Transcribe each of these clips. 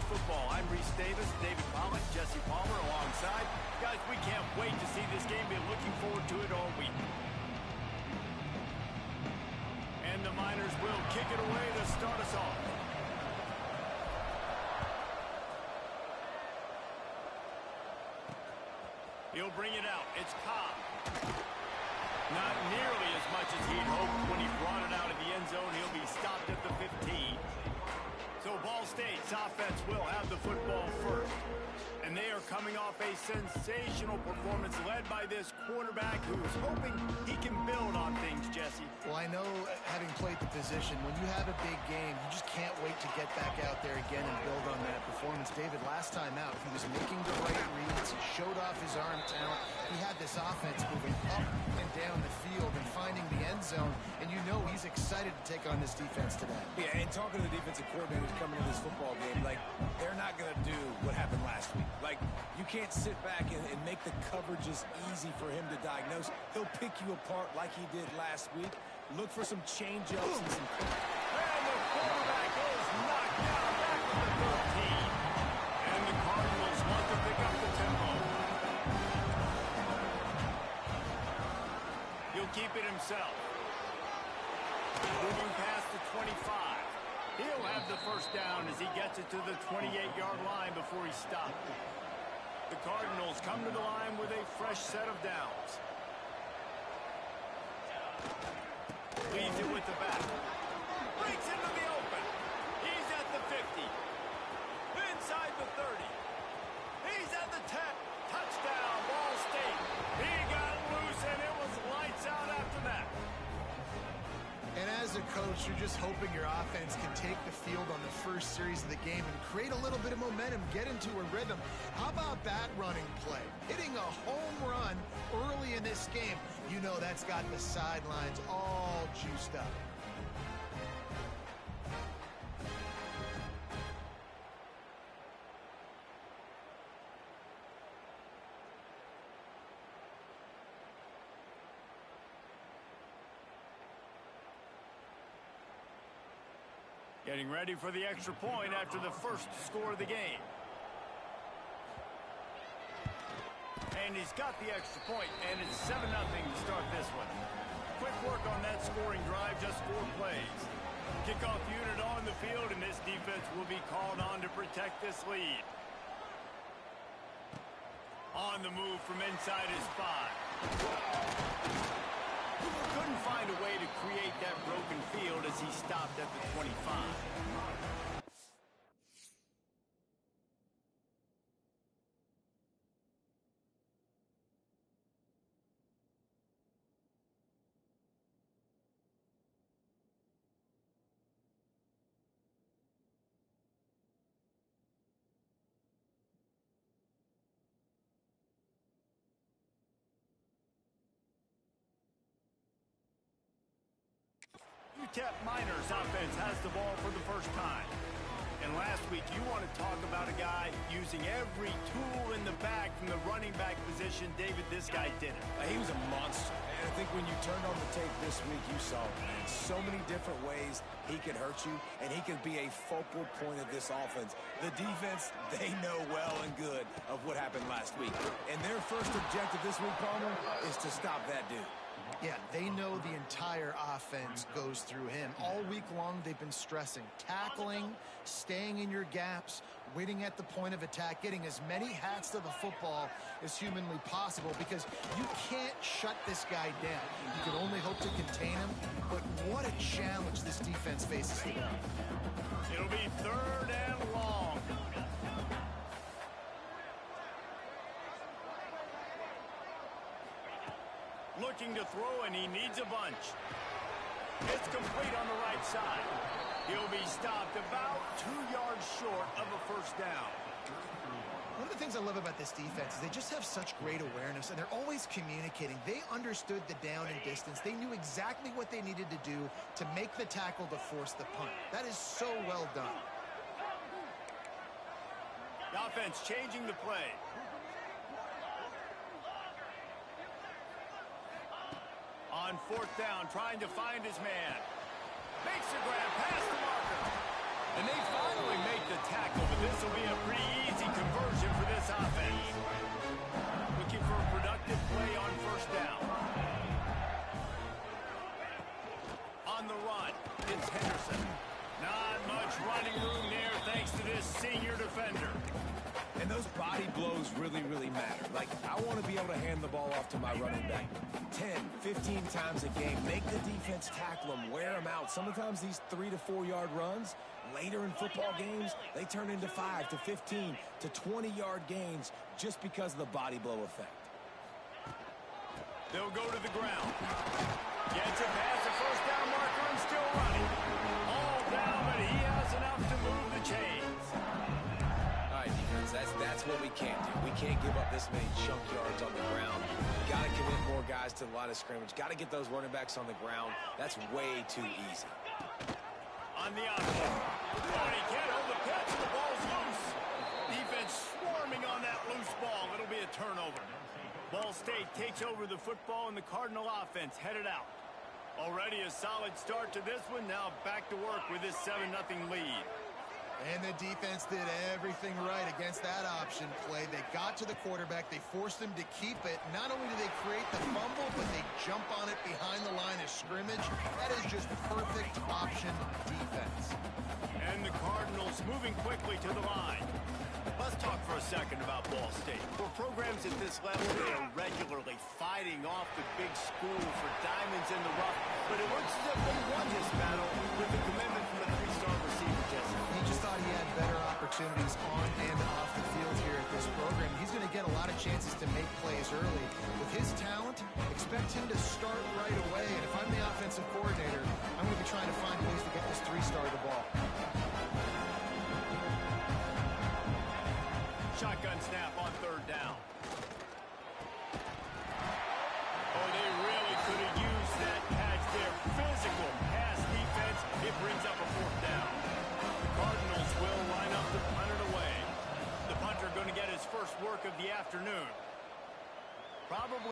Football. I'm Reese Davis, David Pollock, Jesse Palmer alongside. Guys, we can't wait to see this game. Been looking forward to it all week. And the Miners will kick it away to start us off. He'll bring it out. It's Cobb. Not nearly as much as he'd hoped when he brought it out of the end zone. He'll be stopped at the 15. So Ball State's offense will have the football first. And they are coming off a sensational performance led by this quarterback who's hoping he can build on things, Jesse. Well, I know, having played the position, when you have a big game, you just can't wait to get back out there again and build on that performance. David, last time out, he was making the right reads. He showed off his arm talent. He had this offense moving up and down the field and finding the end zone. And you know he's excited to take on this defense today. Yeah, and talking to the defensive coordinators coming into this football game, like, they're not going to do what happened last week. Like, you can't sit back and make the coverages easy for him to diagnose. He'll pick you apart like he did last week. Look for some change-ups and some... And the quarterback is knocked down back to the 13. And the Cardinals want to pick up the tempo. He'll keep it himself. Moving past the 25. He'll have the first down as he gets it to the 28-yard line before he stopped. The Cardinals come to the line with a fresh set of downs. Leads it with the back. Breaks into the open. He's at the 50. Inside the 30. He's at the 10. Touchdown, Ball State. He got loose, and it was lights out after that. And as a coach, you're just hoping your offense can take the field on the first series of the game and create a little bit of momentum, get into a rhythm. How about that running play? Hitting a home run early in this game. You know that's got the sidelines all juiced up. Getting ready for the extra point after the first score of the game. And he's got the extra point, and it's 7-0 to start this one. Quick work on that scoring drive, just 4 plays. Kickoff unit on the field, and this defense will be called on to protect this lead. On the move from inside his 5. Couldn't find a way to create that broken field as he stopped at the 25. UTEP Miners offense has the ball for the first time. And last week, you want to talk about a guy using every tool in the bag from the running back position. David, this guy did it. He was a monster. And I think when you turned on the tape this week, you saw it, man. So many different ways he could hurt you, and he could be a focal point of this offense. The defense, they know well and good of what happened last week. And their first objective this week, Palmer, is to stop that dude. Yeah, they know the entire offense goes through him. All week long, they've been stressing tackling, staying in your gaps, waiting at the point of attack, getting as many hats to the football as humanly possible, because you can't shut this guy down. You can only hope to contain him, but what a challenge this defense faces today. It'll be 3rd and long. Looking to throw, and he needs a bunch. It's complete on the right side. He'll be stopped about 2 yards short of a first down. One of the things I love about this defense is they just have such great awareness, and they're always communicating. They understood the down and distance. They knew exactly what they needed to do to make the tackle to force the punt. That is so well done. The offense changing the play. On 4th down, trying to find his man. Makes the grab past the marker. And they finally make the tackle, but this will be Pretty easy conversion for this offense. Looking for a productive play on first down. On the run, it's Henderson. Not much running room there thanks to this senior defender. And those body blows really, really matter. Like, I want to be able to hand the ball off to my running back 10, 15 times a game. Make the defense tackle them, wear them out. Sometimes these 3 to 4 yard runs, later in football games, they turn into 5 to 15 to 20 yard gains just because of the body blow effect. They'll go to the ground. Gets it past the first down marker and still running. All down, but he has enough to move the chains. All right, defense, that's what we can't do. We can't give up this many chunk yards on the ground. Got to commit more guys to the line of scrimmage. Got to get those running backs on the ground. That's way too easy. On the option. Oh, he can't hold the pitch. The ball's loose. Defense swarming on that loose ball. It'll be a turnover. Ball State takes over the football, and the Cardinal offense headed out. Already a solid start to this one. Now back to work with this 7-0 lead. And the defense did everything right against that option play. They got to the quarterback. They forced him to keep it. Not only do they create the fumble, but they jump on it behind the line of scrimmage. That is just perfect option defense. And the Cardinals moving quickly to the line. Let's talk for a second about Ball State. For programs at this level, they are regularly fighting off the big school for diamonds in the rough. But it looks as if they won this battle with the commitment from the 3-star receiver, Jesse. He just thought he had better opportunities on and off the field here at this program. He's going to get a lot of chances to make plays early. With his talent, expect him to start right away. And if I'm the offensive coordinator, I'm going to be trying to find ways to get this 3-star the ball. Shotgun snap on third down. Oh, they really could have used that catch there. Physical pass defense. It brings up a fourth down. The Cardinals will line up to punt it away. The punter going to get his first work of the afternoon. Probably.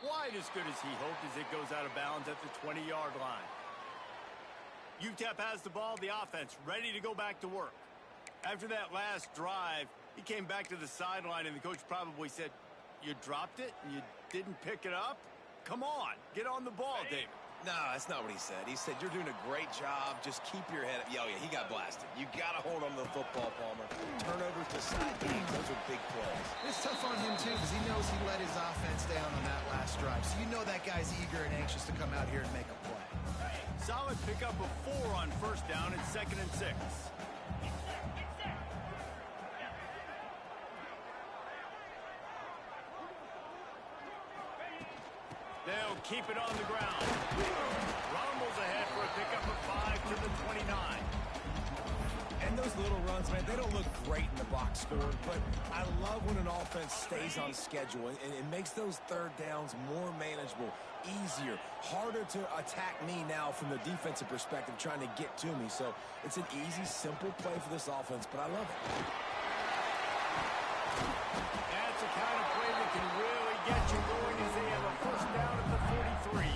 Quite as good as he hoped as it goes out of bounds at the 20-yard line. UTEP has the ball, the offense ready to go back to work. After that last drive, he came back to the sideline, and the coach probably said, "You dropped it and you didn't pick it up? Come on, get on the ball, David." No, that's not what he said. He said, "You're doing a great job. Just keep your head up." Oh, yeah, he got blasted. You got to hold on to the football, Palmer. Turnovers decide games. Those are big plays. It's tough on him, too, because he knows he let his offense down on that last drive. So you know that guy's eager and anxious to come out here and make a play. Solid pickup of 4 on first down and 2nd and 6. They'll keep it on the ground. Rumbles ahead for a pickup of 5 to the 29. And those little runs, man, they don't look great in the box score, but I love when an offense stays on schedule, and it makes those third downs more manageable, easier, harder to attack me now from the defensive perspective trying to get to me. So it's an easy, simple play for this offense, but I love it. That's the kind of play that can really get you going as they have a first down at the 43.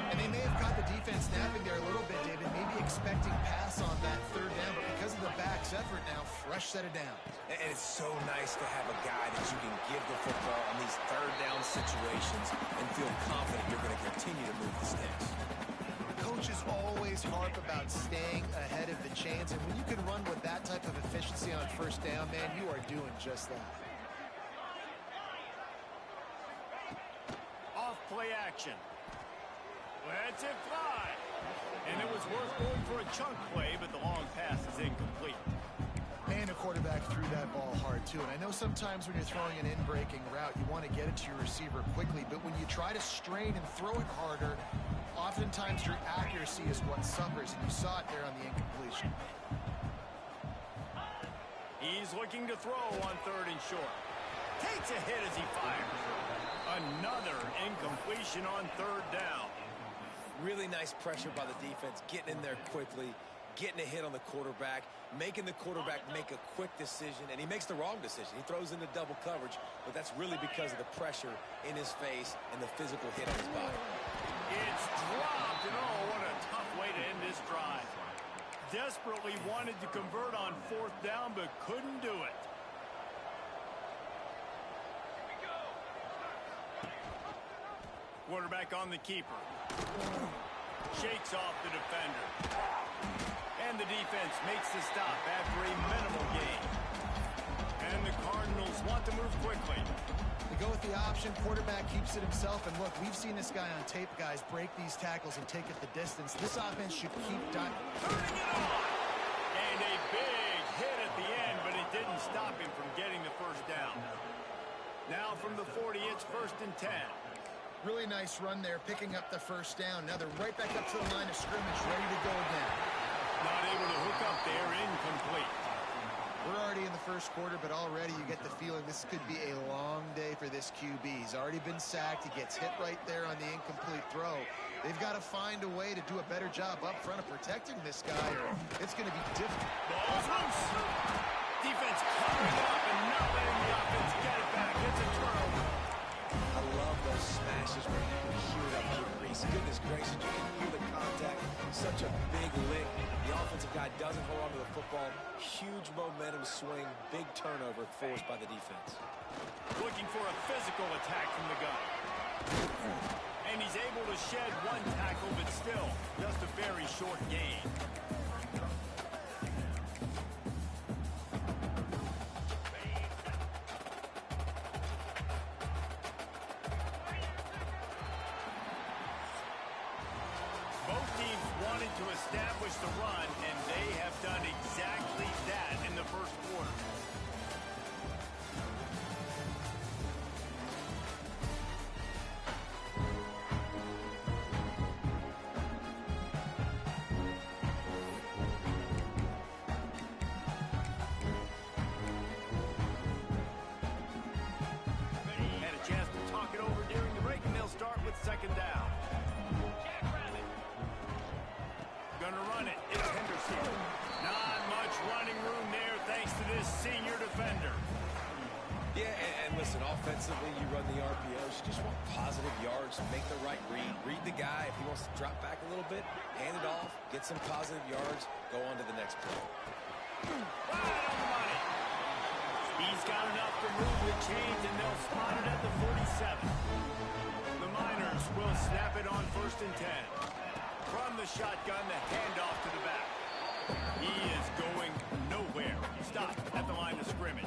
And they may have caught the defense snapping there a little bit, David, maybe expecting pass on that third down, but because of the back's effort now, fresh set of downs. And it's so nice to have a guy that you can give the football on these third down situations and feel confident you're going to continue to move the sticks. Coaches always harp about staying ahead of the chains, and when you can run with that type of efficiency on first down, man, you are doing just that. Off play action. Lets it fly. And it was worth going for a chunk play, but the long pass is incomplete. Man, And a quarterback threw that ball hard, too. And I know sometimes when you're throwing an in-breaking route, you want to get it to your receiver quickly. But when you try to strain and throw it harder, oftentimes your accuracy is what suffers. And you saw it there on the incompletion. He's looking to throw on 3rd and short. Takes a hit as he fires. Another incompletion on 3rd down. Really nice pressure by the defense, getting in there quickly, getting a hit on the quarterback, making the quarterback make a quick decision, and he makes the wrong decision. He throws into double coverage, but that's really because of the pressure in his face and the physical hit on his body. It's dropped, and oh, what a tough way to end this drive. Desperately wanted to convert on 4th down, but couldn't do it. Quarterback on the keeper. Shakes off the defender. And the defense makes the stop after a minimal gain. And the Cardinals want to move quickly. They go with the option. Quarterback keeps it himself. And look, we've seen this guy on tape, guys, break these tackles and take it the distance. This offense should keep diving. Turning it on! And a big hit at the end, but it didn't stop him from getting the 1st down. Now from the 40, it's 1st and 10. Really nice run there, picking up the 1st down. Now they're right back up to the line of scrimmage, ready to go again. Not able to hook up there, incomplete. We're already in the 1st quarter, but already you get the feeling this could be a long day for this QB. He's already been sacked. He gets hit right there on the incomplete throw. They've got to find a way to do a better job up front of protecting this guy, or it's going to be difficult. Ball's loose. Defense covering up and not letting the offense get it back. It's a turnover. I love those smashes where you can hear it up to the crease. Goodness gracious, you can hear the contact. Such a big lick. The offensive guy doesn't hold on to the football. Huge momentum swing. Big turnover forced by the defense. Looking for a physical attack from the gun. And he's able to shed 1 tackle, but still just a very short gain. To establish the run, and they have done exactly that in the 1st quarter. Had a chance to talk it over during the break, and they'll start with 2nd down. Gonna run it. It's Henderson. Not much running room there thanks to this senior defender. Yeah, and listen, offensively, you run the RPOs. You just want positive yards, make the right read. Read the guy. If he wants to drop back a little bit, hand it off, get some positive yards, go on to the next play. Right on the money. He's got enough to move the chains, and they'll spot it at the 47. The Miners will snap it on 1st and 10. From the shotgun, the handoff to the back. He is going nowhere. Stopped at the line of scrimmage.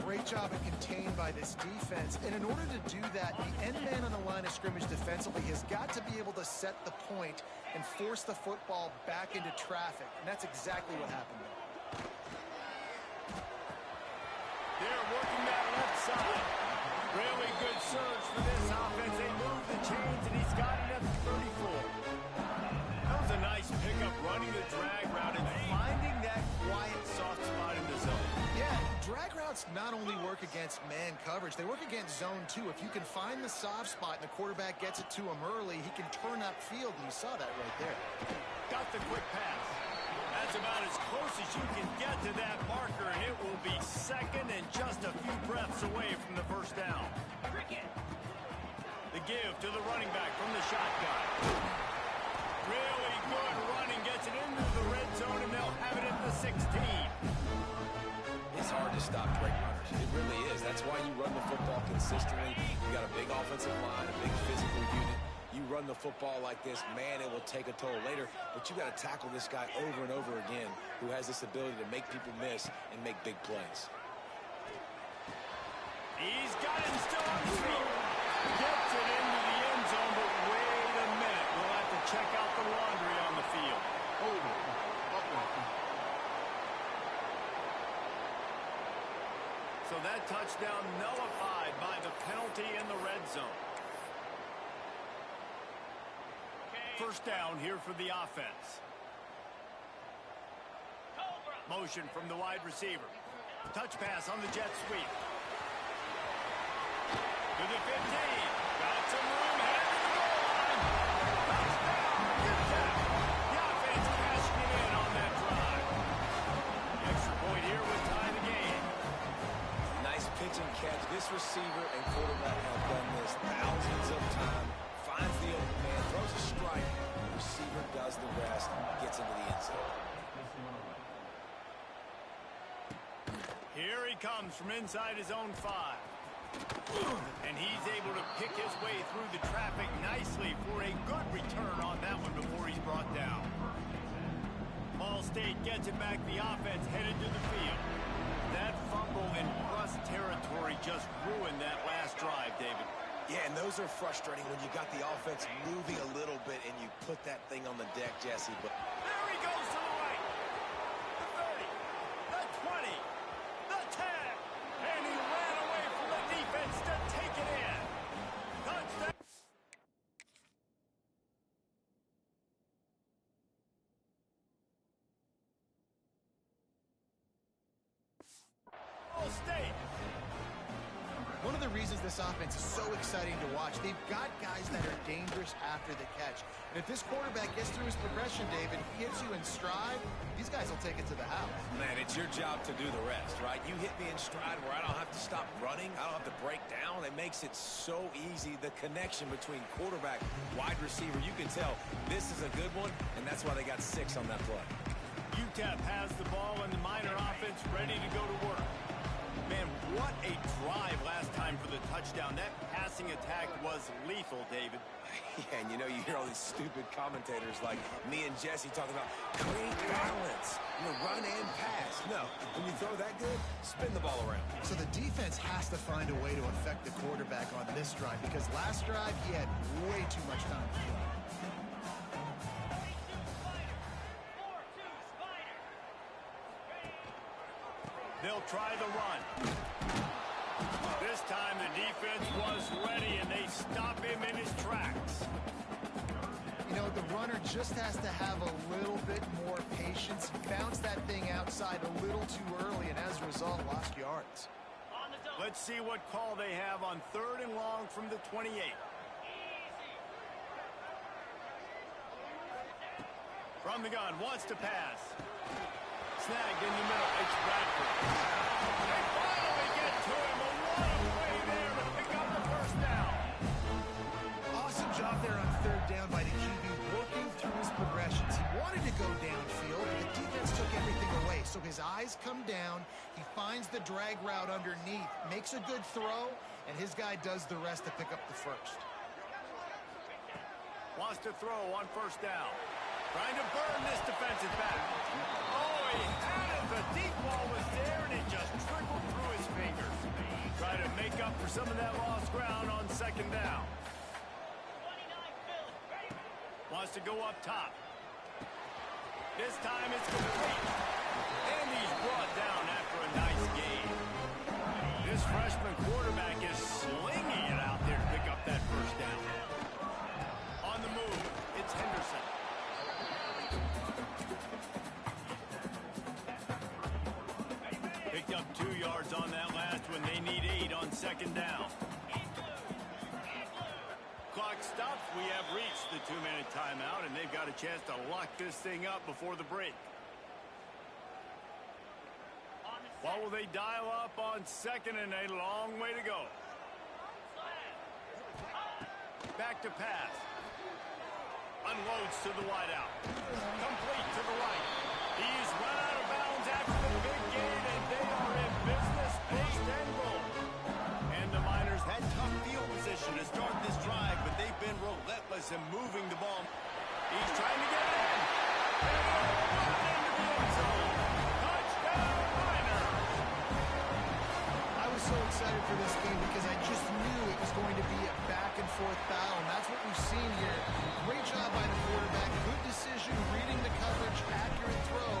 Great job at contained by this defense. And in order to do that, the end man on the line of scrimmage defensively has got to be able to set the point and force the football back into traffic. And that's exactly what happened there. They're working that left side. Really good surge for this offense. They move the chains, and he's got it at the 34. That was a nice pickup, running the drag route and finding that quiet, soft spot in the zone. Yeah, drag routes not only work against man coverage, they work against zone too. If you can find the soft spot and the quarterback gets it to him early, he can turn upfield, and you saw that right there. Got the quick pass. That's about as close as you can get to that marker, and it will be 2nd and just a few breaths away from the 1st down. The give to the running back from the shotgun. Really good running, gets it into the red zone, and they'll have it at the 16. It's hard to stop great runners. It really is. That's why you run the football consistently. You got a big offensive line, a big physical unit. You run the football like this, man, it will take a toll later. But you got to tackle this guy over and over again who has this ability to make people miss and make big plays. He's got him still on his feet. Gets it into the end zone, but wait a minute. We'll have to check out the laundry on the field. So that touchdown nullified by the penalty in the red zone. First down here for the offense. Motion from the wide receiver. Touch pass on the jet sweep. To the 15. Got some room. Headed to the goal line. Touchdown. Good catch. The offense cashing it in on that drive. The extra point here would tie the game. Nice pitch and catch. This receiver and quarterback have done this thousands of times. Finds the open man, throws a strike. The receiver does the rest, gets into the end zone. Here he comes from inside his own 5. And he's able to pick his way through the traffic nicely for a good return on that one before he's brought down. Ball State gets it back. The offense headed to the field. That fumble in Russ territory just ruined that last drive, David. Yeah, and those are frustrating when you got the offense moving a little bit and you put that thing on the deck, Jesse. But there he goes to the right. The 30, the 20, the 10. And he ran away from the defense to take it in. Touchdown. Ball State. One of the reasons this offense is so exciting to watch, they've got guys that are dangerous after the catch. And if this quarterback gets through his progression, David, he hits you in stride, these guys will take it to the house. man, it's your job to do the rest, right? You hit me in stride where I don't have to stop running. I don't have to break down. It makes it so easy. The connection between quarterback, wide receiver, you can tell this is a good one, and that's why they got 6 on that play. UTEP has the ball and the Miner offense ready to go to work. Man, what a drive last time for the touchdown. That passing attack was lethal, David. Yeah, and you know, you hear all these stupid commentators like me and Jesse talking about create balance, run and pass. No, when you throw that good, spin the ball around. So the defense has to find a way to affect the quarterback on this drive, because last drive he had way too much time to throw. They'll try the run. This time the defense was ready, and they stop him in his tracks. You know, the runner just has to have a little bit more patience. Bounce that thing outside a little too early, and as a result, lost yards. Let's see what call they have on 3rd and long from the 28. From the gun, wants to pass. Snagged in the middle. It's Bradford. They finally get to him. A lot of way there to pick up the first down. Awesome job there on 3rd down by the QB, working through his progressions. He wanted to go downfield, but the defense took everything away. So his eyes come down. He finds the drag route underneath, makes a good throw, and his guy does the rest to pick up the first. Wants to throw on 1st down. Trying to burn this defensive back. Oh, he had it. The deep ball was there, and it just trickled through his fingers. Try to make up for some of that lost ground on 2nd down. Wants to go up top. This time it's complete. And he's brought down after a nice gain. This freshman quarterback is slinging it out there to pick up that 1st down. On the move, it's Henderson. Picked up 2 yards on that last one. They need 8 on 2nd down. Clock stops. We have reached the 2-minute timeout, and they've got a chance to lock this thing up before the break. What will they dial up on 2nd and a long way to go? Back to pass. Unloads to the wideout. Complete to the right. He's run out of bounds after the big gain, and they are in business, first and goal. And the Miners had tough field position to start this drive, but they've been relentless in moving the ball. He's trying to get it in. And he'll run into the end zone. Touchdown, Miners. I was so excited for this game because I just knew it was going to be a back-and-forth battle, and that's what we've seen here. Great job by the quarterback. Good decision, reading the coverage, accurate throw.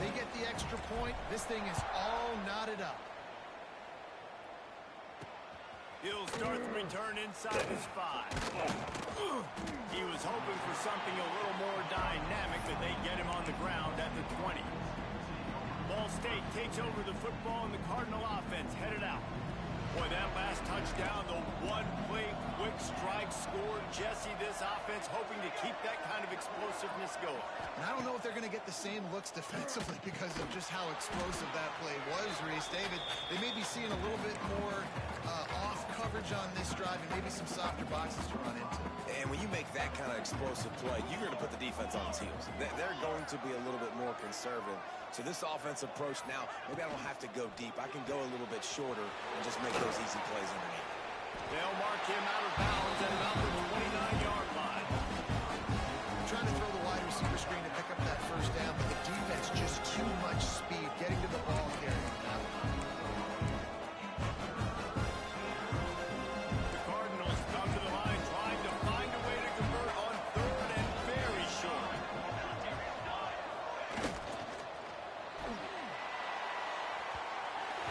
They get the extra point. This thing is all knotted up. He'll start the return inside his 5. He was hoping for something a little more dynamic, but they get him on the ground at the 20. Ball State takes over the football, and the Cardinal offense headed out. Boy, that last touchdown, the one-play quick strike scored. Jesse, this offense hoping to keep that kind of explosiveness going. And I don't know if they're going to get the same looks defensively because of just how explosive that play was, Reese. David, they may be seeing a little bit more off coverage on this drive and maybe some softer boxes to run into. And when you make that kind of explosive play, you're going to put the defense on its heels. They're going to be a little bit more conservative. So this offense approach now, maybe I don't have to go deep. I can go a little bit shorter and just make those easy plays underneath. They'll mark him out of bounds at about the 29-yard line. Trying to throw the wide receiver screen to pick up that first down, but the defense just too much speed getting to the ball carrier now. The Cardinals come to the line trying to find a way to convert on 3rd and very short.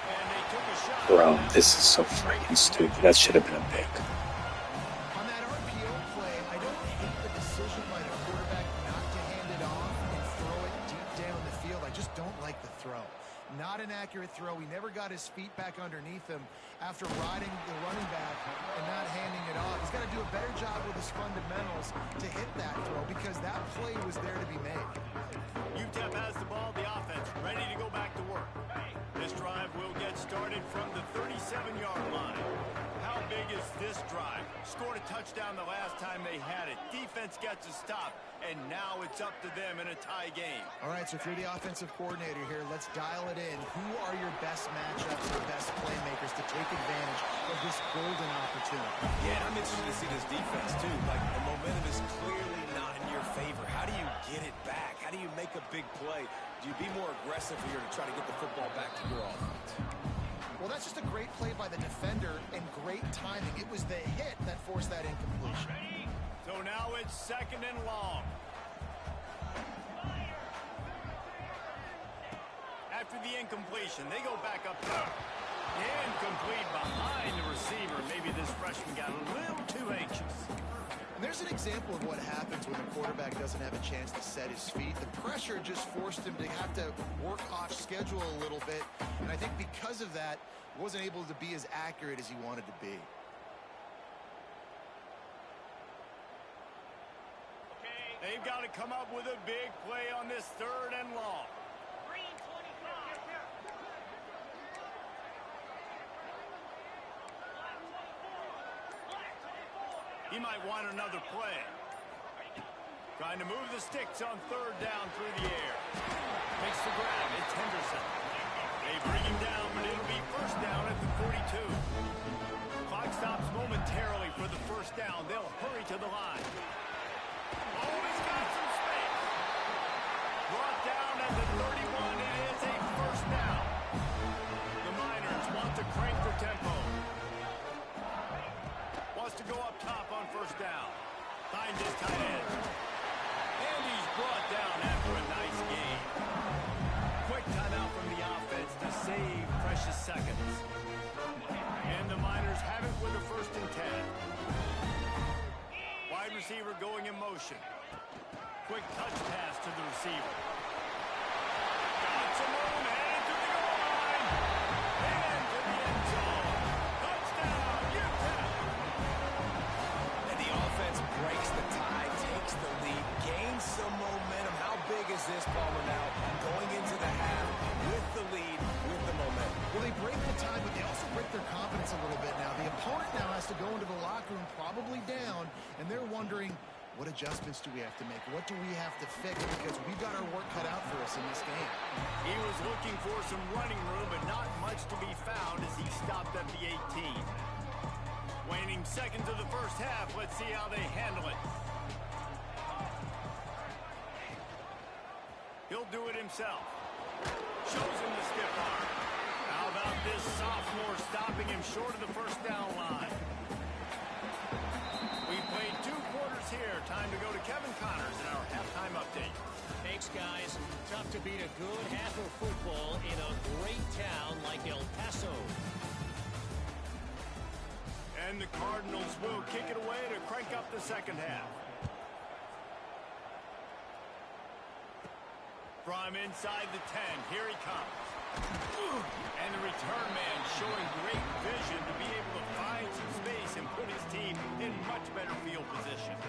And they took a shot. Bro, this is so freaking stupid. That should have been a pick. On that RPO play, I don't hate the decision by the quarterback not to hand it off and throw it deep down the field. I just don't like the throw. Not an accurate throw. He never got his feet back underneath him after riding the running back and not handing it off. He's got to do a better job with his fundamentals to hit that throw because that play was there to be made. UTEP has the ball, the offense ready to go back to work. This drive will get started from the 37-yard line. How big is this drive? Scored a touchdown the last time they had it. Defense gets a stop, and now it's up to them in a tie game. All right, so if you're the offensive coordinator here, let's dial it in. Who are your best matchups or best playmakers to take advantage of this golden opportunity? Yeah, I'm interested to see this defense, too. Like, the momentum is clearly not in your favor. How do you get it back? How do you make a big play? Do you be more aggressive here to try to get the football back to your offense? Well, that's just a great play by the defender and great timing. It was the hit that forced that incompletion. So now it's 2nd and long. After the incompletion, they go back up top. Incomplete behind the receiver. Maybe this freshman got a little too anxious. And there's an example of what happens when the quarterback doesn't have a chance to set his feet. The pressure just forced him to have to work off schedule a little bit. And I think because of that, wasn't able to be as accurate as he wanted to be. They've got to come up with a big play on this 3rd and long. He might want another play. Trying to move the sticks on 3rd down through the air. Makes the grab. It's Henderson. They bring him down, but it'll be 1st down at the 42. Clock stops momentarily for the 1st down. They'll hurry to the line. Oh, he's got some space. Brought down at the 31. It is a 1st down. The Miners want to crank the tempo. Wants to go up top on 1st down. Find his tight end. And he's brought down after a nice gain. Quick timeout from the offense to save precious seconds. And the Miners have it with a 1st and 10. Wide receiver going in motion. Quick touch pass to the receiver. Got some room, headed to the goal line. And to the end zone. Touchdown, UTEP. And the offense breaks the tie, takes the lead, gains some momentum. How big is this, Palmer, now? Going into the half with the lead, with the momentum. Well, they break the tie, but they also break their confidence a little bit now. The opponent now has to go into the locker room probably down, and they're wondering, what adjustments do we have to make? What do we have to fix? Because we've got our work cut out for us in this game. He was looking for some running room, but not much to be found as he stopped at the 18. Waning seconds of the 1st half. Let's see how they handle it. He'll do it himself. Shows him the stiff arm. How about this sophomore stopping him short of the 1st down line? We played 2 quarters here. Time to go to Kevin Connors in our halftime update. Thanks, guys. Tough to beat a good half of football in a great town like El Paso. And the Cardinals will kick it away to crank up the second half. From inside the 10, here he comes. And the return man showing great vision to be able to find some space and put his team in much better field position.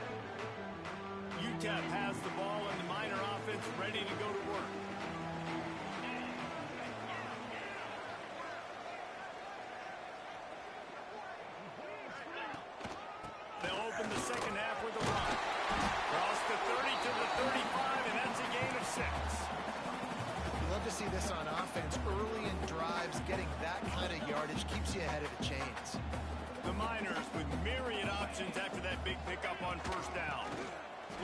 UTEP has the ball and the Miner offense ready to go to work. They'll open the second half with a run. Cross the 30 to the 35, and that's a gain of 6. You love to see this on offense. Early in drives, getting that kind of yardage keeps you ahead of the chains. The Miners with myriad options after that big pickup on first down.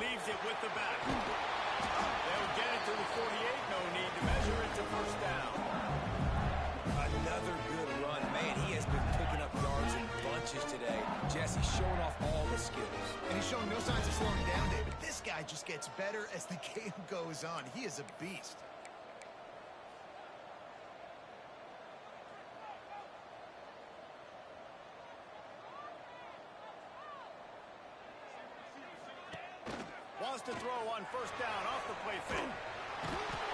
Leaves it with the back. They'll get it to the 48. No need to measure it to first down. Another good run. Man, he has been picking up yards in bunches today. Jesse showing off all the skills. And he's showing no signs of slowing down, David. This guy just gets better as the game goes on. He is a beast. Wants to throw on first down off the play fake.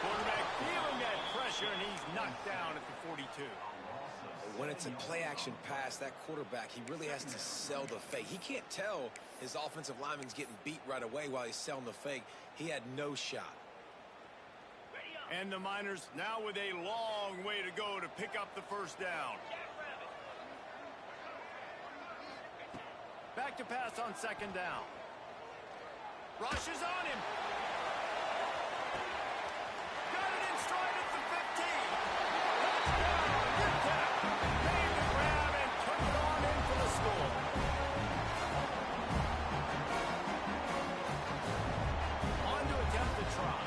Quarterback feeling that pressure, and he's knocked down at the 42. When it's a play-action pass, that quarterback, he really has to sell the fake. He can't tell his offensive lineman's getting beat right away while he's selling the fake. He had no shot. And the Miners now with a long way to go to pick up the first down. Back to pass on second down. Rushes on him. Got it in stride at the 15. Touchdown, UTEP. Made the grab and took it on in for the score. On to attempt the try.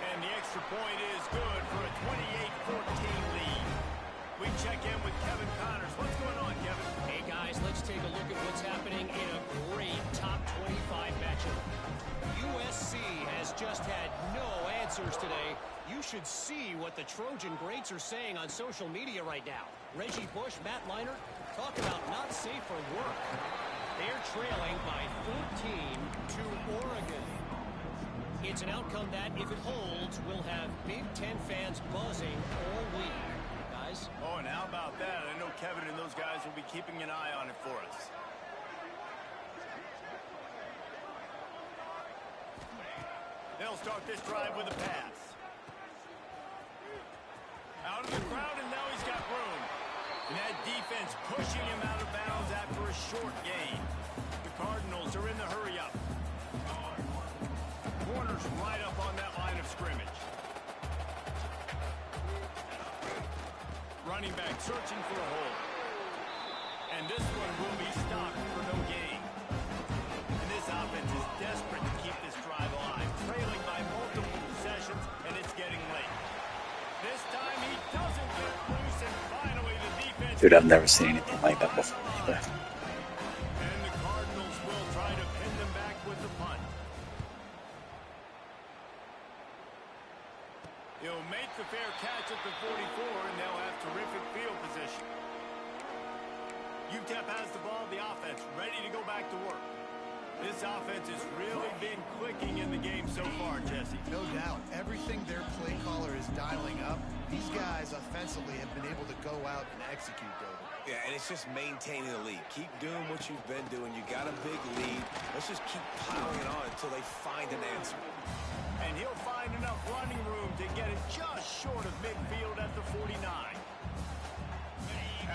And the extra point is good for a 28-14 lead. We check in with Kevin Connors. What's going on, Kevin? Hey, guys, let's take a look at what's happening in a great top 25 matchup. USC has just had no answers today. You should see what the Trojan greats are saying on social media right now. Reggie Bush, Matt Leinart, talk about not safe for work. They're trailing by 14 to Oregon. It's an outcome that, if it holds, will have Big Ten fans buzzing all week. Guys? Oh, and how about that? I know Kevin and those guys will be keeping an eye on it for us. They'll start this drive with a pass. Out of the crowd, and now he's got room. And that defense pushing him out of bounds after a short gain. The Cardinals are in the hurry-up. Corners right up on that line of scrimmage. Running back searching for a hole. And this one will be stopped for no gain. And this offense is desperate to keep this drive alive. Trailing by multiple possessions, and it's getting late. This time he doesn't get loose, and finally the defense... Dude, I've never seen anything like that before. And the Cardinals will try to pin them back with the punt. He'll make the fair catch at the 44, and they'll have terrific field position. UTEP has the ball, the offense ready to go back to work. This offense has really been clicking in the game so far, Jesse. No doubt. Everything their play caller is dialing up, these guys offensively have been able to go out and execute, David. Yeah, and it's just maintaining the lead. Keep doing what you've been doing. You got a big lead. Let's just keep piling it on until they find an answer. And he'll find enough running room to get it just short of midfield at the 49.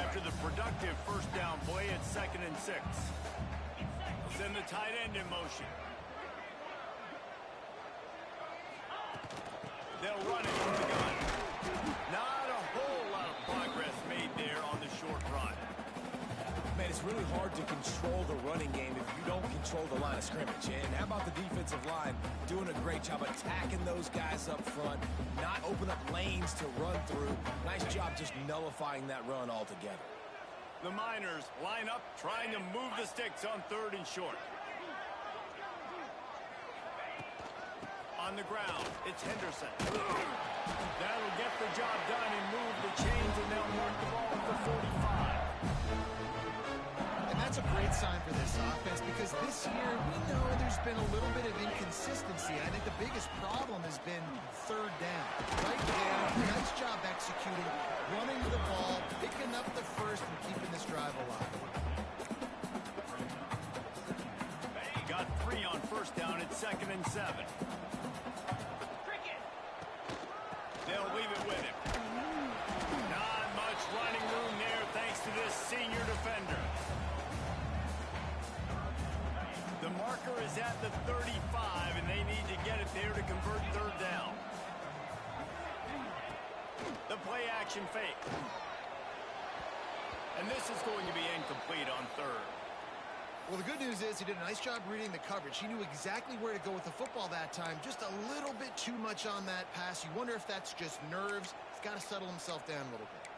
After the productive first down play, it's 2nd and 6. Send the tight end in motion. They'll run it from the gun. Not a whole lot of progress made there on the short run. Man, it's really hard to control the running game if you don't control the line of scrimmage. And how about the defensive line doing a great job attacking those guys up front, not open up lanes to run through. Nice job just nullifying that run altogether. The Miners line up, trying to move the sticks on 3rd and short. On the ground, it's Henderson. That'll get the job done and move the chains, and they'll mark the ball at the 45. this year, we know there's been a little bit of inconsistency. I think the biggest problem has been third down. Right there, nice job executing, running the ball, picking up the first, and keeping this drive alive. Got 3 on first down at 2nd and 7. They'll leave it with him. Not much running room there thanks to this senior defender. The marker is at the 35, and they need to get it there to convert third down. The play action fake. And this is going to be incomplete on third. Well, the good news is he did a nice job reading the coverage. He knew exactly where to go with the football that time. Just a little bit too much on that pass. You wonder if that's just nerves. He's got to settle himself down a little bit.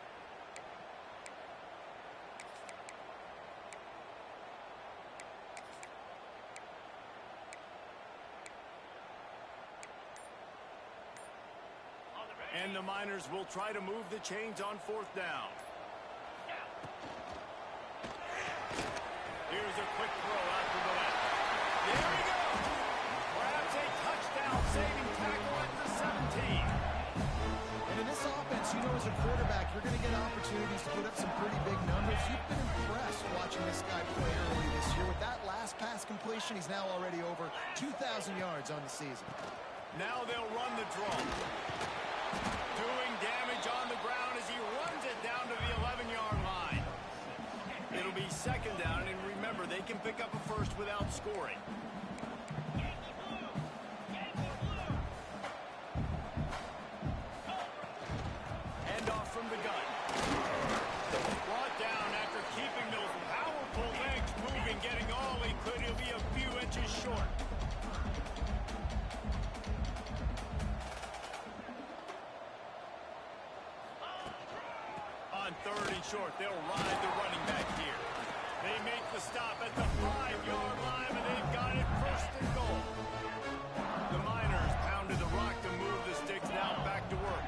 And the Miners will try to move the chains on fourth down. Here's a quick throw out to the left. There we go. Perhaps a touchdown-saving tackle at the 17. And in this offense, you know, as a quarterback, you're going to get opportunities to put up some pretty big numbers. You've been impressed watching this guy play early this year. With that last pass completion, he's now already over 2,000 yards on the season. Now they'll run the draw. Doing damage on the ground as he runs it down to the 11-yard line. It'll be second down, and remember, they can pick up a first without scoring. Hand off from the gun. Brought down after keeping those powerful legs moving, getting all he could. He'll be a few inches short. On third and short, they'll ride the running back here. They make the stop at the 5-yard line, and they've got it first and goal. The Miners pounded the rock to move the sticks now back to work.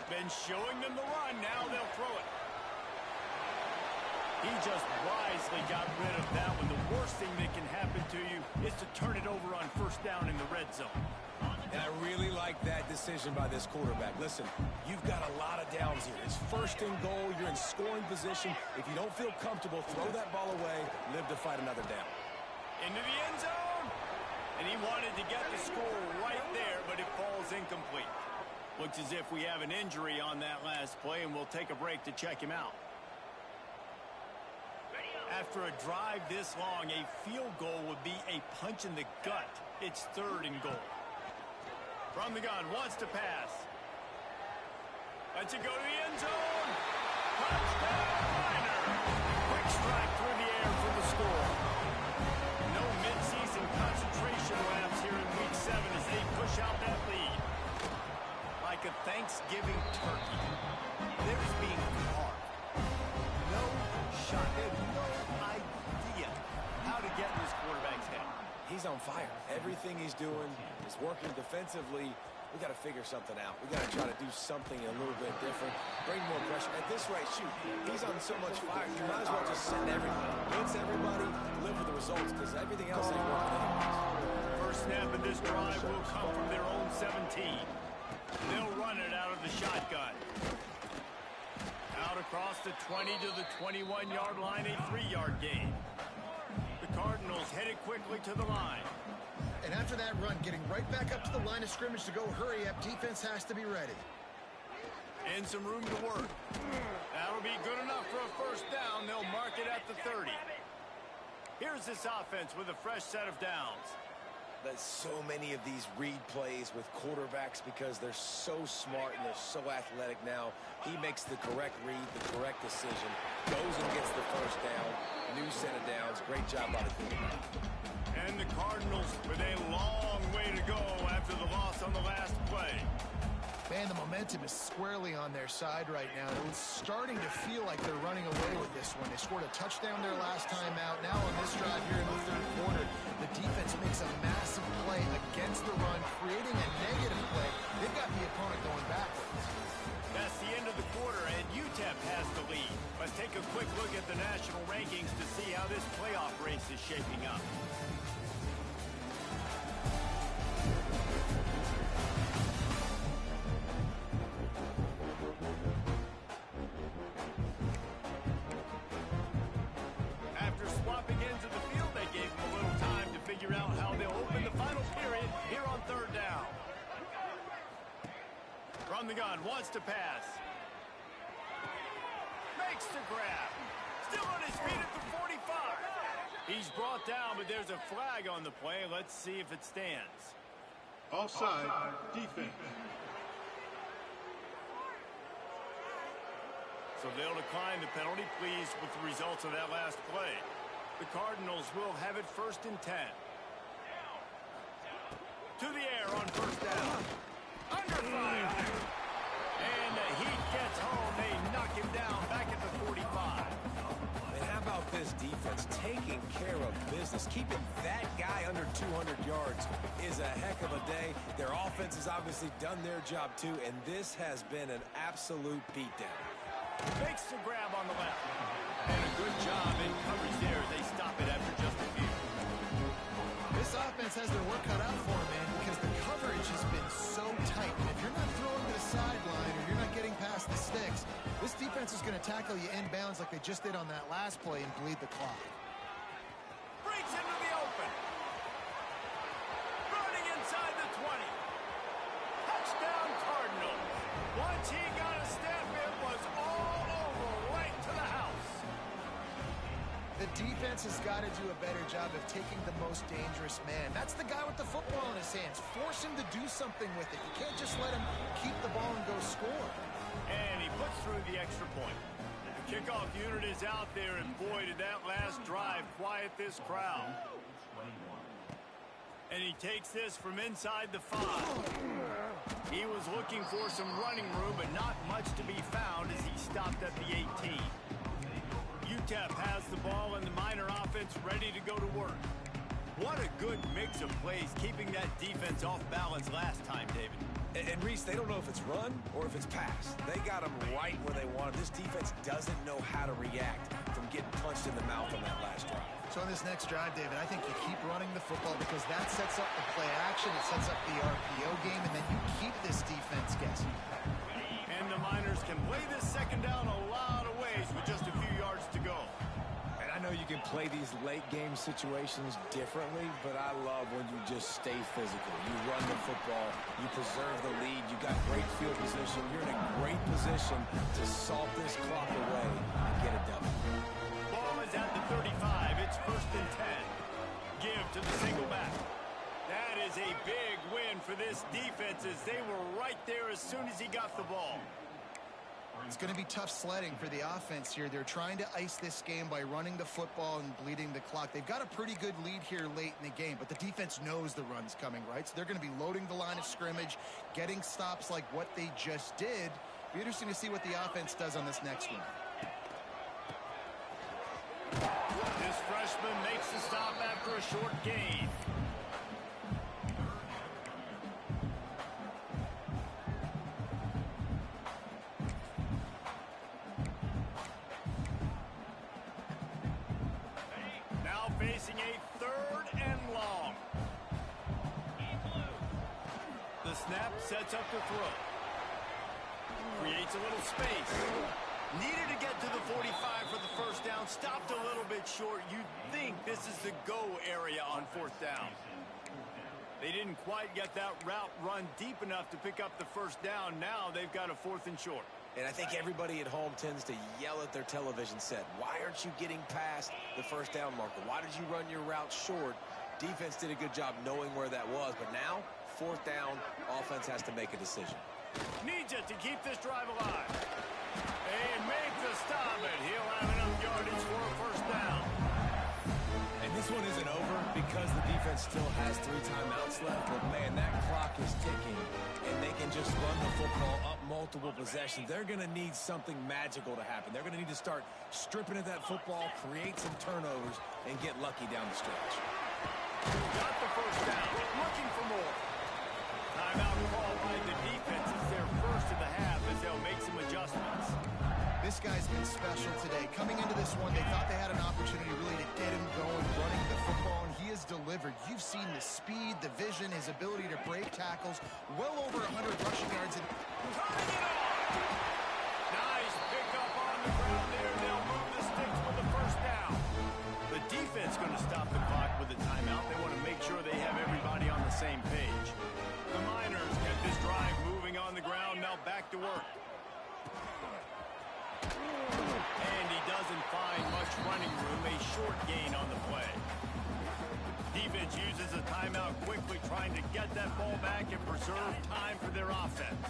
Been showing them the run, now they'll throw it. He just wisely got rid of that one. The worst thing that can happen to you is to turn it over on first down in the red zone. And I really like that decision by this quarterback. Listen, you've got a lot of downs here. It's first and goal. You're in scoring position. If you don't feel comfortable, throw that ball away. Live to fight another down. Into the end zone. And he wanted to get the score right there, but it falls incomplete. Looks as if we have an injury on that last play, and we'll take a break to check him out. After a drive this long, a field goal would be a punch in the gut. It's third and goal. From the gun, wants to pass. Lets it go to the end zone. Touchdown, Miner. Quick strike through the air for the score. No midseason concentration laps here in Week 7 as they push out that lead. Like a Thanksgiving turkey, theirs being carved. No shot. They have no idea how to get in this quarterback's head. He's on fire. Everything he's doing is working defensively. We got to figure something out. We got to try to do something a little bit different. Bring more pressure. At this rate, shoot, he's on so much fire. You might as well just send everybody. Blitz everybody, live with the results, because everything else ain't working anyways. First snap of this drive will come from their own 17. They'll run it out of the shotgun. Out across the 20 to the 21-yard line, a 3-yard gain. The Cardinals headed quickly to the line. And after that run, getting right back up to the line of scrimmage to go hurry up, defense has to be ready. And some room to work. That'll be good enough for a first down. They'll mark it at the 30. Here's this offense with a fresh set of downs. There's so many of these read plays with quarterbacks because they're so smart and they're so athletic now. He makes the correct read, the correct decision, goes and gets the first down. New set of downs. Great job by the quarterback. And the Cardinals with a long way to go after the loss on the last play. Man, the momentum is squarely on their side right now. It was starting to feel like they're running away with this one. They scored a touchdown their last time out. Now on this drive here in the third quarter, the defense makes a massive play against the run, creating a negative play. They've got the opponent going backwards. That's the end of the quarter, and UTEP has the lead. Let's take take a quick look at the national rankings to see how this playoff race is shaping up. After swapping into the field, they gave them a little time to figure out how they'll open the final period here on third down. From the gun, wants to pass. Makes the grab. Still on his feet at the 45. He's brought down, but there's a flag on the play. Let's see if it stands. Offside, defense. So they'll decline the penalty, pleased with the results of that last play. The Cardinals will have it 1st and 10. To the air on first down. Under fire. And the Heat gets home. They knock him down back at the 45. And how about this defense taking care of business? Keeping that guy under 200 yards is a heck of a day. Their offense has obviously done their job too, and this has been an absolute beatdown. Makes the grab on the left. And a good job in coverage there. They stop it after just a few. This offense has their work cut out for them, man, because the coverage has been so tight. And if you're not throwing to the sideline or you're not getting past the sticks, this defense is going to tackle you inbounds like they just did on that last play and bleed the clock. Breaks into the open. Running inside the 20. Touchdown Cardinals. Once he got a step, it was all over right to the house. The defense has got to do a better job of taking the most dangerous man. That's the guy with the football in his hands. Force him to do something with it. You can't just let him keep the ball and go score. And he puts through the extra point. The kickoff unit is out there, and boy, did that last drive quiet this crowd. And he takes this from inside the 5. He was looking for some running room, but not much to be found as he stopped at the 18. UTEP has the ball and the Miner offense ready to go to work. What a good mix of plays, keeping that defense off balance last time, David. And Reese, they don't know if it's run or if it's pass. They got them right where they want them. This defense doesn't know how to react from getting punched in the mouth on that last drive. So on this next drive, David, I think you keep running the football because that sets up the play action, it sets up the RPO game, and then you keep this defense guessing. And the Miners can play this second down a lot of ways with just a few yards to go. And I know you can play these late game situations differently, but I love when you just stay physical. You run the football, you preserve the lead, you got great field position, you're in a great position to salt this clock away and get it done. Ball is at the 35. It's 1st and 10. Give to the single back. That is a big win for this defense as they were right there as soon as he got the ball. It's going to be tough sledding for the offense here. They're trying to ice this game by running the football and bleeding the clock. They've got a pretty good lead here late in the game, but the defense knows the run's coming, right? So they're going to be loading the line of scrimmage, getting stops like what they just did. Be interesting to see what the offense does on this next one. This freshman makes the stop after a short gain. Now facing a 3rd and long. The snap sets up the throw. Creates a little space. Needed to get to the 45 for the first down. Stopped a little bit short. You'd think this is the go area on 4th down. They didn't quite get that route run deep enough to pick up the first down. Now they've got a 4th and short. And I think everybody at home tends to yell at their television set. Why aren't you getting past the first down marker? Why did you run your route short? Defense did a good job knowing where that was. But now, 4th down, offense has to make a decision. Needs it to keep this drive alive. And make the stop, and he'll have enough yardage for a first down. And this one isn't over because the defense still has 3 timeouts left. But, man, that clock is ticking, and they can just run the football up multiple possessions. They're going to need something magical to happen. They're going to need to start stripping at that football, create some turnovers, and get lucky down the stretch. Got the first down. Looking for more. Timeout call by the defense. It's their first of the half as they'll make some adjustments. This guy's been special today. Coming into this one, they thought they had an opportunity really to get him going, running the football, and he has delivered. You've seen the speed, the vision, his ability to break tackles, well over 100 rushing yards. Turning it on! Nice pickup on the ground there. They'll move the sticks with the first down. The defense going to stop the clock with a timeout. They want to make sure they have everybody on the same page. The Miners kept this drive moving on the ground. Now back to work. And he doesn't find much running room. A short gain on the play. Defense uses a timeout quickly, trying to get that ball back and preserve time for their offense.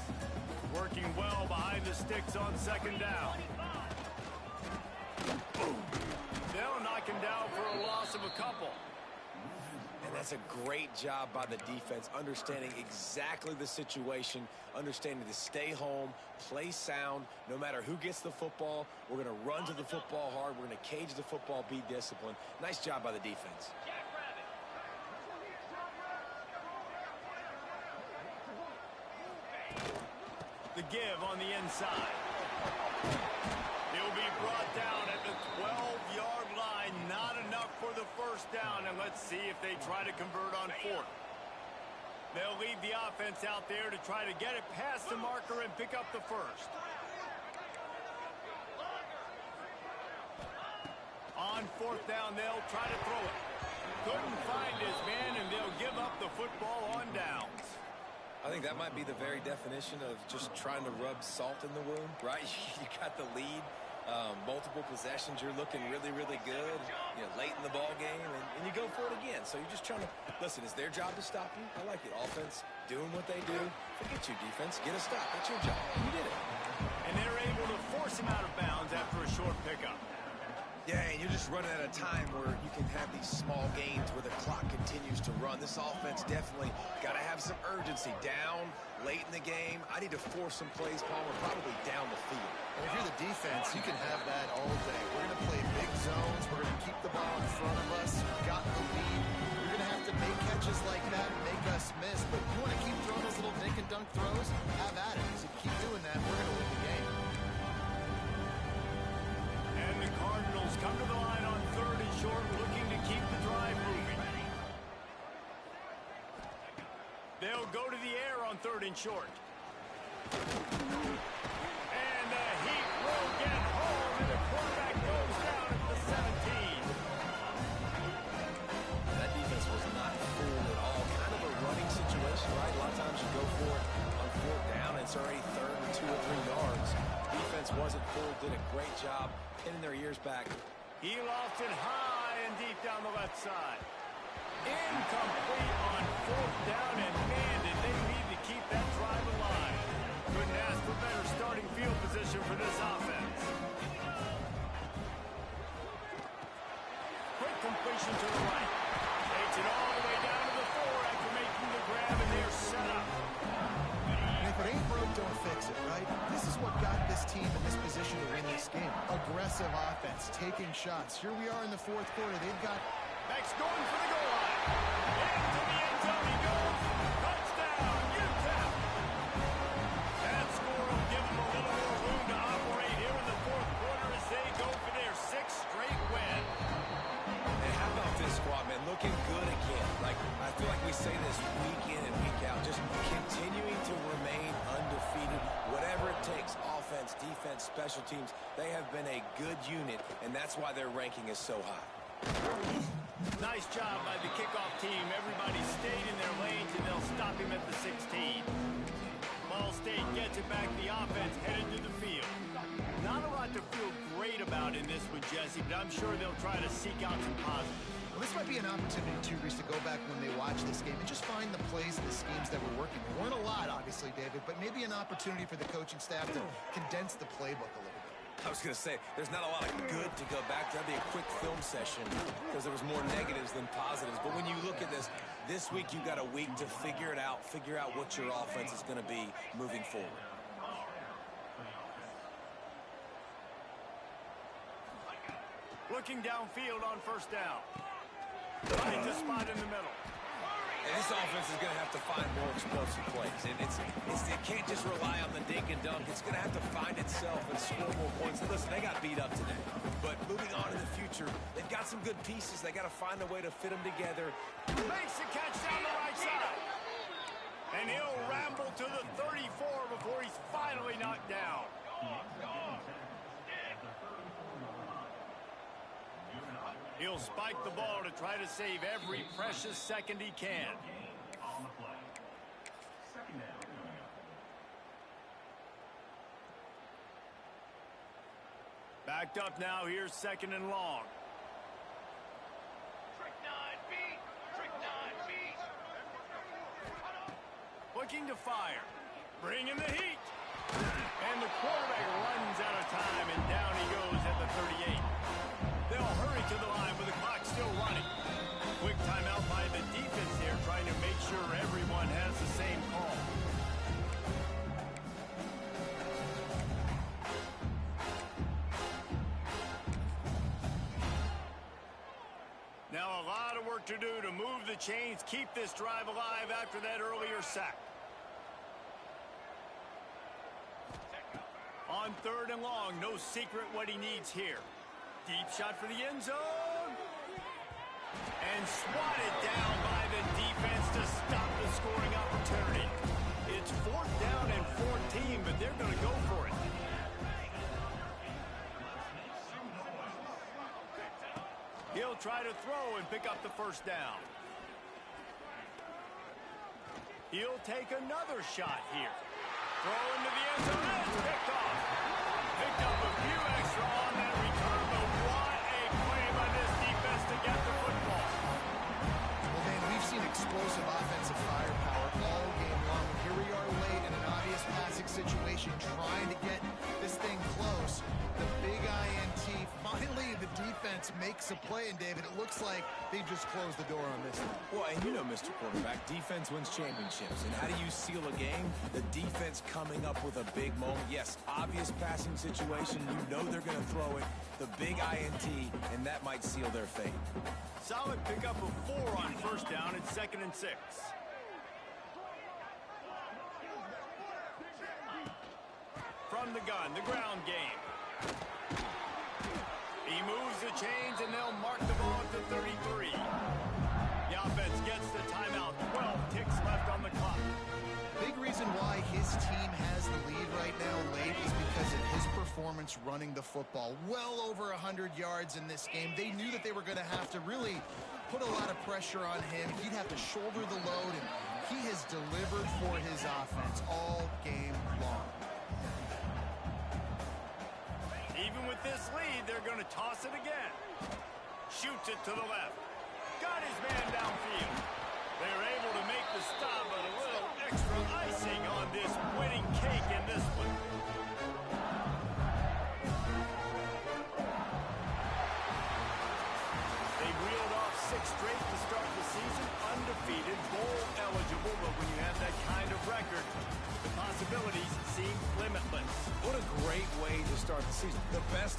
Working well behind the sticks on second down. They'll knock him down for a loss of a couple. And that's a great job by the defense, understanding exactly the situation, understanding to stay home, play sound. No matter who gets the football, we're going to run to the football hard. We're going to cage the football, be disciplined. Nice job by the defense. The give on the inside. He'll be brought down at the 12-yard line. Not enough for the first down, and let's see if they try to convert on fourth. They'll leave the offense out there to try to get it past the marker and pick up the first. On fourth down, they'll try to throw it. Couldn't find his man, and they'll give up the football on downs. I think that might be the very definition of just trying to rub salt in the wound, right? You got the lead, multiple possessions, you're looking really, really good, late in the ball game, and you go for it again. So you're just trying to, listen, it's their job to stop you. I like it. Offense doing what they do. Forget you, defense. Get a stop. That's your job. You did it. And they're able to force him out of bounds after a short pickup. Yeah, and you're just running at a time where you can have these small gains where the clock continues to run. This offense definitely got to have some urgency. Down, late in the game. I need to force some plays, Palmer, probably down the field. Well, if you're the defense, you can have that all day. We're going to play big zones. We're going to keep the ball in front of us. We've got the lead. You're going to have to make catches like that and make us miss. But you want to keep throwing those little dink and dunk throws? Have at it. If you keep doing that, we're going to win the game. And the Cardinals come to the line on third and short, looking to keep the drive moving. They'll go to the air on third and short. And the Heat will get home, and the quarterback goes down at the 17. That defense was not fooled at all. Kind of a running situation, right? A lot of times you go for it on fourth down, and it's already third and 2 or 3 yards. Defense wasn't fooled, did a great job pinning their ears back. He lost it high and deep down the left side. Incomplete on fourth down, and man, did they need to keep that drive alive. Couldn't ask for better starting field position for this offense. Quick completion to the right. Takes it all the way down to the 4 after making the grab, and they're set up. And if it ain't broke, don't fix it, right? This is what got this team in this position to win this game. Aggressive offense, taking shots. Here we are in the fourth quarter. They've got... Max going for the goal line. Into the end zone he goes. Touchdown, Utah. That score will give them a little more room to operate here in the fourth quarter as they go for their 6th straight win. And how about this squad, man? Looking good again. I feel like we say this week in and week out, just continuing to remain undefeated, whatever it takes, offense, defense, special teams. They have been a good unit, and that's why their ranking is so high. Nice job by the kickoff team. Everybody stayed in their lanes, and they'll stop him at the 16. Ball State gets it back. The offense headed to the field. Not a lot to feel great about in this one, Jesse, but I'm sure they'll try to seek out some positives. Well, this might be an opportunity, too, Reese, to go back when they watch this game and just find the plays and the schemes that were working. There weren't a lot, obviously, David, but maybe an opportunity for the coaching staff to condense the playbook a little bit. I was going to say, there's not a lot of good to go back to. That'd be a quick film session because there was more negatives than positives. But when you look at this week you've got a week to figure it out, figure out what your offense is going to be moving forward. Looking downfield on first down. Finds a spot in the middle. And this offense is going to have to find more explosive plays. And it can't just rely on the dink and dunk. It's going to have to find itself and score more points. And listen, they got beat up today. But moving on in the future, they've got some good pieces. They got to find a way to fit them together. Makes the catch down the right side. And he'll ramble to the 34 before he's finally knocked down. He'll spike the ball to try to save every precious second he can. Backed up now. Here's second and long. Looking to fire. Bring in the heat. And the quarterback runs out of time, and down he goes at the 38. They'll hurry to the line with the clock still running. Quick timeout by the defense here, trying to make sure everyone has the same call. Now a lot of work to do to move the chains, keep this drive alive after that earlier sack. On third and long, no secret what he needs here. Deep shot for the end zone. And swatted down by the defense to stop the scoring opportunity. It's 4th down and 14, but they're going to go for it. He'll try to throw and pick up the first down. He'll take another shot here. Throw into the end zone. It's picked off. Picked up a few extra on that return, but what a play by this defense to get the football. Well, man, we've seen explosive offensive firepower all game long. Here we are late in an obvious passing situation, trying to get this thing close. The big INT. Finally, the defense makes a play, and David, it looks like they just closed the door on this one. Well, and you know, Mr. Quarterback, defense wins championships. And how do you seal a game? The defense coming up with a big moment. Yes, obvious passing situation. You know they're going to throw it. The big INT, and that might seal their fate. Solid pickup of 4 on first down. It's 2nd and 6. From the gun, the ground game. He moves the chains, and they'll mark the ball at the 33. The offense gets the timeout. 12 ticks left on the clock. Big reason why his team has the lead right now late is because of his performance running the football. Well over 100 yards in this game. They knew that they were going to have to really put a lot of pressure on him. He'd have to shoulder the load, and he has delivered for his offense all game long. Even with this lead, they're going to toss it again. Shoots it to the left. Got his man downfield. They're able to make the stop, but a little extra icing on this winning cake in this one. They reeled off 6 straight to start the season. Undefeated, bowl eligible, but when you have that kind of record, the possibilities seem limitless. What a great way to start the season. The best